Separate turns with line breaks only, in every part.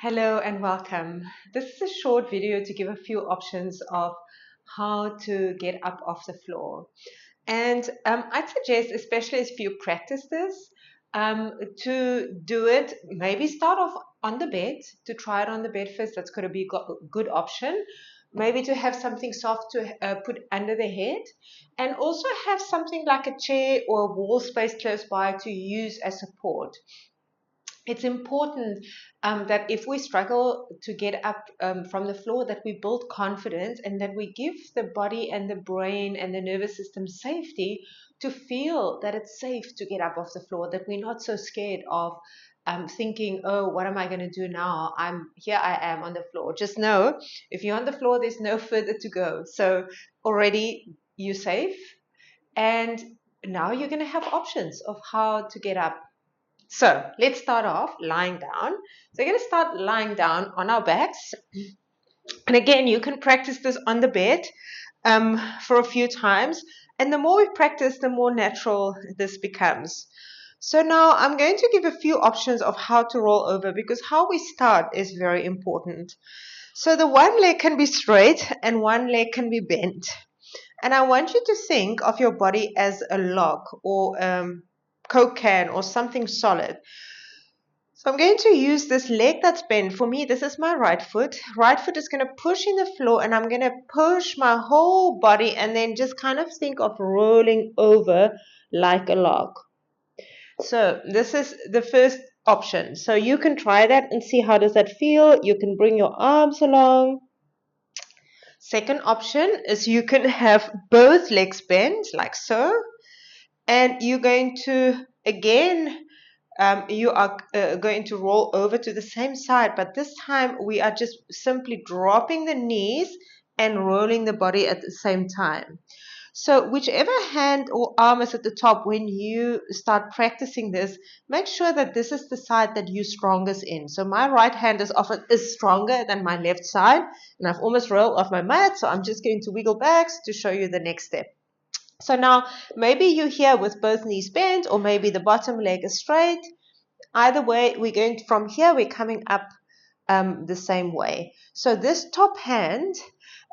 Hello and welcome. This is a short video to give a few options of how to get up off the floor. And I'd suggest, especially if you practice this, to do it, maybe start off on the bed, to try it on the bed first. That's going to be a good option. Maybe to have something soft to put under the head, and also have something like a chair or a wall space close by to use as support. It's important that if we struggle to get up from the floor, that we build confidence and that we give the body and the brain and the nervous system safety to feel that it's safe to get up off the floor, that we're not so scared of thinking, oh, what am I going to do now? I am on the floor. Just know, if you're on the floor, there's no further to go. So already you're safe. And now you're going to have options of how to get up. So let's start off lying down. So we're going to start lying down on our backs. And again, you can practice this on the bed for a few times. And the more we practice, the more natural this becomes. So now I'm going to give a few options of how to roll over, because how we start is very important. So the one leg can be straight and one leg can be bent. And I want you to think of your body as a log or Coke can or something solid. So I'm going to use this leg that's bent. For me, this is my right foot. Right foot is going to push in the floor, and I'm going to push my whole body and then just kind of think of rolling over like a log. So this is the first option. So you can try that and see how does that feel. You can bring your arms along. Second option is you can have both legs bent like so, and you're going to again you are going to roll over to the same side, but this time we are just simply dropping the knees and rolling the body at the same time. So whichever hand or arm is at the top, when you start practicing this, make sure that this is the side that you're strongest in. So my right hand is stronger than my left side, and I've almost rolled off my mat, so I'm just going to wiggle back to show you the next step. So now maybe you're here with both knees bent, or maybe the bottom leg is straight. Either way, we're going from here, we're coming up the same way. So this top hand,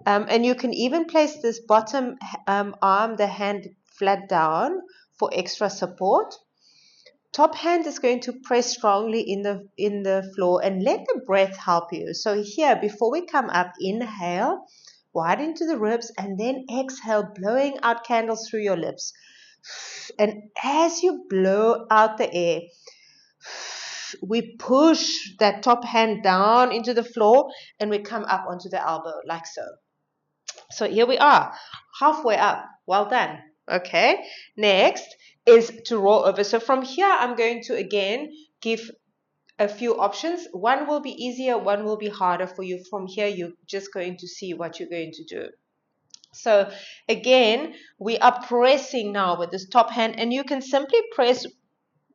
and you can even place this bottom arm, the hand flat down for extra support. Top hand is going to press strongly in the floor and let the breath help you. So here, before we come up, inhale, wide into the ribs, and then exhale, blowing out candles through your lips. And as you blow out the air, we push that top hand down into the floor and we come up onto the elbow like so. So here we are, halfway up. Well done. Okay, next is to roll over. So from here, I'm going to again give a few options. One will be easier, one will be harder for you. From here, you're just going to see what you're going to do. So again, we are pressing now with this top hand, and you can simply press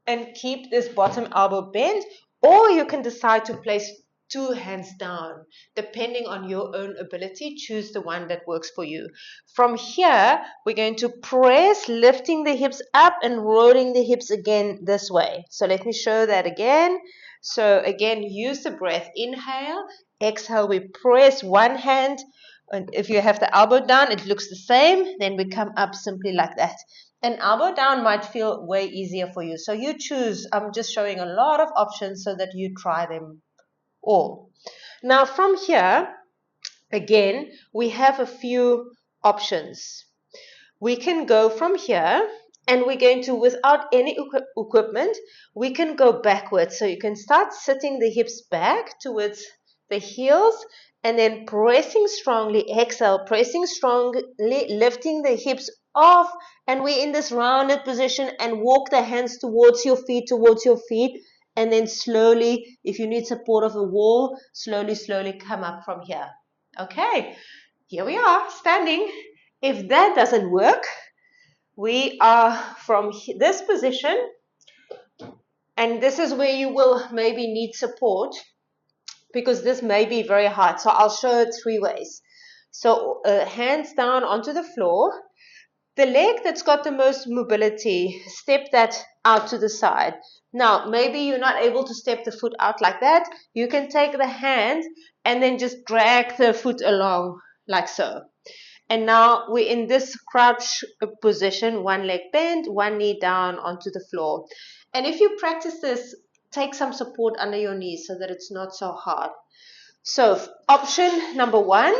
and keep this bottom elbow bent, or you can decide to place two hands down. Depending on your own ability, choose the one that works for you. From here, we're going to press, lifting the hips up and rolling the hips again this way. So let me show that again. So again, use the breath. Inhale, exhale, we press one hand. And if you have the elbow down, it looks the same. Then we come up simply like that. An elbow down might feel way easier for you. So you choose. I'm just showing a lot of options so that you try them all. Now from here, again, we have a few options. We can go from here, and we're going to, without any equipment, we can go backwards. So you can start sitting the hips back towards the heels, and then pressing strongly, exhale, pressing strongly, lifting the hips off, and we're in this rounded position, and walk the hands towards your feet, and then slowly, if you need support of the wall, slowly come up from here. Okay, here we are, standing. If that doesn't work, we are from this position, and this is where you will maybe need support, because this may be very hard. So I'll show it three ways. So hands down onto the floor. The leg that's got the most mobility, step that
out to the side. Now, maybe you're not able to step the foot out like that. You can take the hand and then just drag the foot along like so. And now we're in this crouch position, one leg bent, one knee down onto the floor. And if you practice this, take some support under your knees so that it's not so hard. So option number one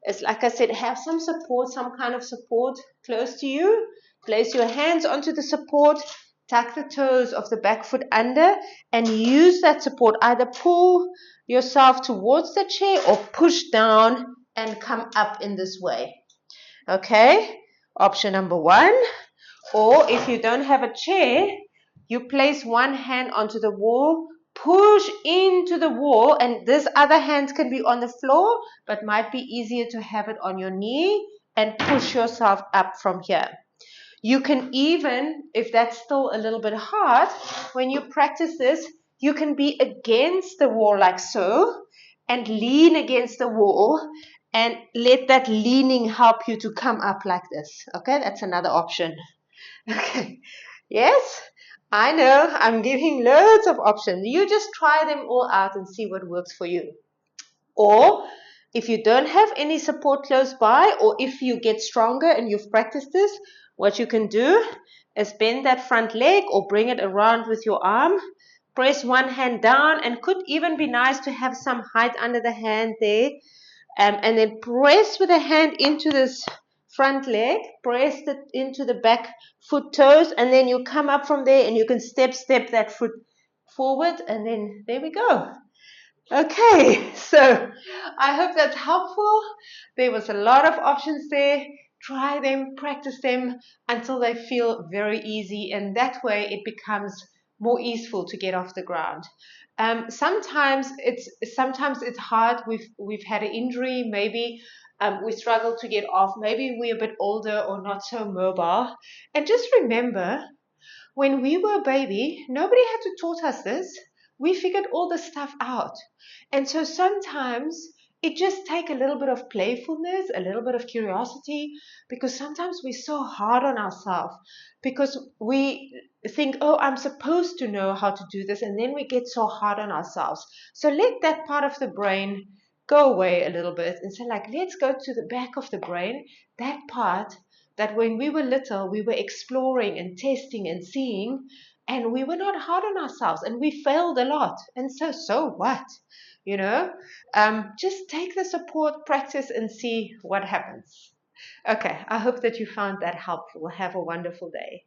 is, like I said, have some support, some kind of support close to you. Place your hands onto the support, tuck the toes of the back foot under, and use that support. Either pull yourself towards the chair or push down and come up in this way. Okay, option number one. Or if you don't have a chair, you place one hand onto the wall, push into the wall, and this other hand can be on the floor, but might be easier to have it on your knee and push yourself up from here. You can even, if that's still a little bit hard, when you practice this, you can be against the wall like so and lean against the wall and let that leaning help you to come up like this. Okay, that's another option. Okay, yes, I know I'm giving loads of options. You just try them all out and see what works for you. Or if you don't have any support close by, or if you get stronger and you've practiced this, what you can do is bend that front leg or bring it around with your arm. Press one hand down, and could even be nice to have some height under the hand there. And then press with a hand into this front leg, press it into the back foot toes, and then you come up from there and you can step that foot forward, and then there we go. Okay, so I hope that's helpful. There was a lot of options there. Try them, practice them until they feel very easy, and that way it becomes more easeful to get off the ground. Sometimes it's hard. We've had an injury, maybe we struggle to get off. Maybe we're a bit older or not so mobile. And just remember, when we were a baby, nobody had to taught us this. We figured all this stuff out. And so sometimes it just takes a little bit of playfulness, a little bit of curiosity, because sometimes we're so hard on ourselves because we think, oh, I'm supposed to know how to do this. And then we get so hard on ourselves. So let that part of the brain go away a little bit and say, like, let's go to the back of the brain, that part that when we were little, we were exploring and testing and seeing, and we were not hard on ourselves, and we failed a lot. And so what? You know, just take the support, practice, and see what happens. Okay, I hope that you found that helpful. Have a wonderful day.